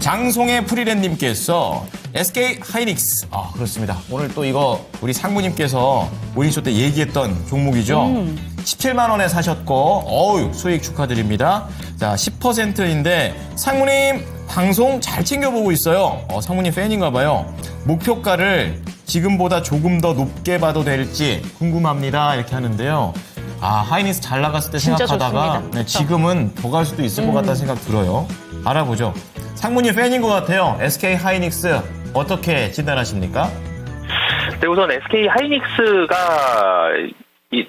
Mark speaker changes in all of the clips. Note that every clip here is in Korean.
Speaker 1: 장송의 프리랜님께서 SK 하이닉스. 그렇습니다. 오늘 또 이거 우리 상무님께서 모닝쇼 때 얘기했던 종목이죠. 17만 원에 사셨고, 수익 축하드립니다. 자, 10%인데 상무님 방송 잘 챙겨보고 있어요. 상무님 팬인가 봐요. 목표가를 지금보다 조금 더 높게 봐도 될지 궁금합니다. 이렇게 하는데요. 하이닉스 잘 나갔을 때 생각하다가 네, 지금은 더 갈 수도 있을 것 같다는 생각 들어요. 알아보죠. 상무님 팬인 것 같아요. SK 하이닉스 어떻게 진단하십니까?
Speaker 2: 네, 우선 SK 하이닉스가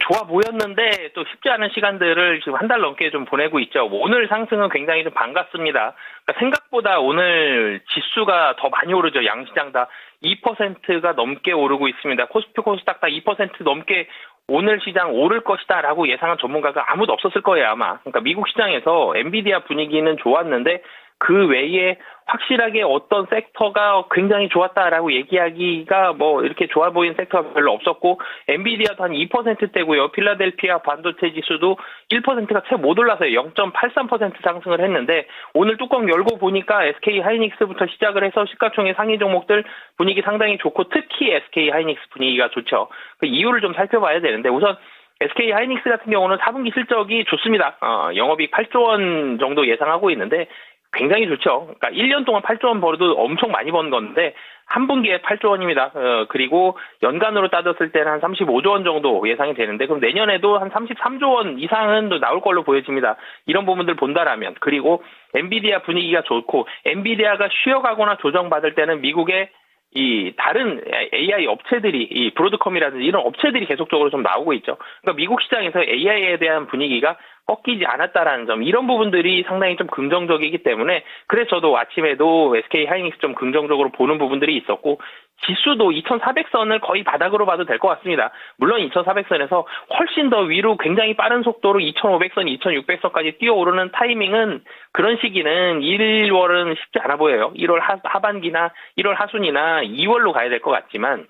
Speaker 2: 좋아 보였는데 또 쉽지 않은 시간들을 지금 한 달 넘게 좀 보내고 있죠. 오늘 상승은 굉장히 좀 반갑습니다. 그러니까 생각보다 오늘 지수가 더 많이 오르죠. 양시장 다 2%가 넘게 오르고 있습니다. 코스피 코스닥 다 2% 넘게 오늘 시장 오를 것이다라고 예상한 전문가가 아무도 없었을 거예요, 아마. 그러니까 미국 시장에서 엔비디아 분위기는 좋았는데 그 외에 확실하게 어떤 섹터가 굉장히 좋았다라고 얘기하기가 이렇게 좋아 보이는 섹터가 별로 없었고, 엔비디아도 한 2%대고요. 필라델피아 반도체 지수도 1%가 채 못 올라서요. 0.83% 상승을 했는데, 오늘 뚜껑 열고 보니까 SK 하이닉스부터 시작을 해서 시가총액 상위 종목들 분위기 상당히 좋고, 특히 SK 하이닉스 분위기가 좋죠. 그 이유를 좀 살펴봐야 되는데, 우선 SK 하이닉스 같은 경우는 4분기 실적이 좋습니다. 영업이익 8조 원 정도 예상하고 있는데 굉장히 좋죠. 그러니까 1년 동안 8조 원 벌어도 엄청 많이 번 건데 한 분기에 8조 원입니다. 그리고 연간으로 따졌을 때는 한 35조 원 정도 예상이 되는데, 그럼 내년에도 한 33조 원 이상은 또 나올 걸로 보여집니다. 이런 부분들 본다라면. 그리고 엔비디아 분위기가 좋고, 엔비디아가 쉬어가거나 조정받을 때는 미국의 이 다른 AI 업체들이, 이 브로드컴이라든지 이런 업체들이 계속적으로 좀 나오고 있죠. 그러니까 미국 시장에서 AI에 대한 분위기가 꺾이지 않았다라는 점, 이런 부분들이 상당히 좀 긍정적이기 때문에, 그래서 저도 아침에도 SK 하이닉스 좀 긍정적으로 보는 부분들이 있었고, 지수도 2400선을 거의 바닥으로 봐도 될 것 같습니다. 물론 2400선에서 훨씬 더 위로 굉장히 빠른 속도로 2500선, 2600선까지 뛰어오르는 타이밍은, 그런 시기는 1월은 쉽지 않아 보여요. 1월 하반기나 1월 하순이나 2월로 가야 될 것 같지만,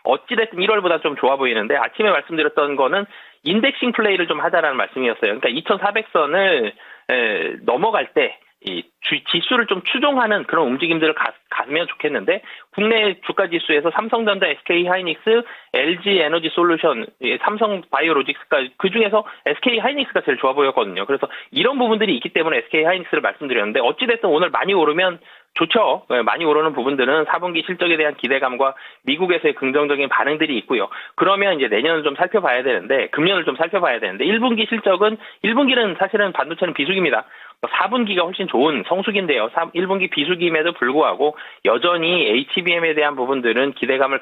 Speaker 2: 어찌됐든 1월보다 좀 좋아 보이는데, 아침에 말씀드렸던 거는 인덱싱 플레이를 좀 하자라는 말씀이었어요. 그러니까 2400선을 넘어갈 때 이 지수를 좀 추종하는 그런 움직임들을 가면 좋겠는데, 국내 주가 지수에서 삼성전자, SK 하이닉스, LG 에너지 솔루션, 삼성 바이오로직스까지, 그 중에서 SK 하이닉스가 제일 좋아 보였거든요. 그래서 이런 부분들이 있기 때문에 SK 하이닉스를 말씀드렸는데, 어찌됐든 오늘 많이 오르면 좋죠. 많이 오르는 부분들은 4분기 실적에 대한 기대감과 미국에서의 긍정적인 반응들이 있고요. 그러면 이제 내년을 좀 살펴봐야 되는데, 금년을 좀 살펴봐야 되는데, 1분기는 사실은 반도체는 비수기입니다. 4분기가 훨씬 좋은 성수기인데요. 1분기 비수기임에도 불구하고 여전히 HBM에 대한 부분들은 기대감을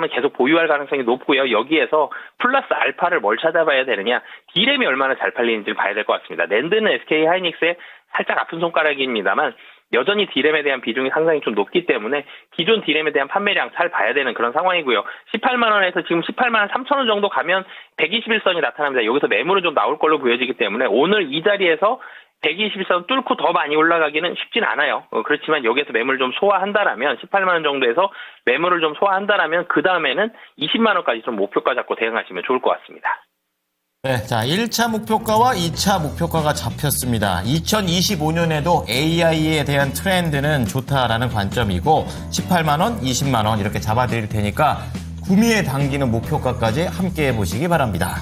Speaker 2: 계속 보유할 가능성이 높고요. 여기에서 플러스 알파를 뭘 찾아봐야 되느냐, D램이 얼마나 잘 팔리는지를 봐야 될 것 같습니다. 낸드는 SK 하이닉스의 살짝 아픈 손가락입니다만 여전히 D램에 대한 비중이 상당히 좀 높기 때문에 기존 D램에 대한 판매량 잘 봐야 되는 그런 상황이고요. 18만 원에서 지금 18만 3천 원 정도 가면 121선이 나타납니다. 여기서 매물은 좀 나올 걸로 보여지기 때문에 오늘 이 자리에서 121선 뚫고 더 많이 올라가기는 쉽진 않아요. 그렇지만 여기에서 매물을 좀 소화한다라면, 18만 원 정도에서 매물을 좀 소화한다라면 그 다음에는 20만 원까지 좀 목표가 잡고 대응하시면 좋을 것 같습니다.
Speaker 1: 네, 자, 1차 목표가와 2차 목표가가 잡혔습니다. 2025년에도 AI에 대한 트렌드는 좋다라는 관점이고, 18만 원, 20만 원 이렇게 잡아드릴 테니까 구미에 당기는 목표가까지 함께 해보시기 바랍니다.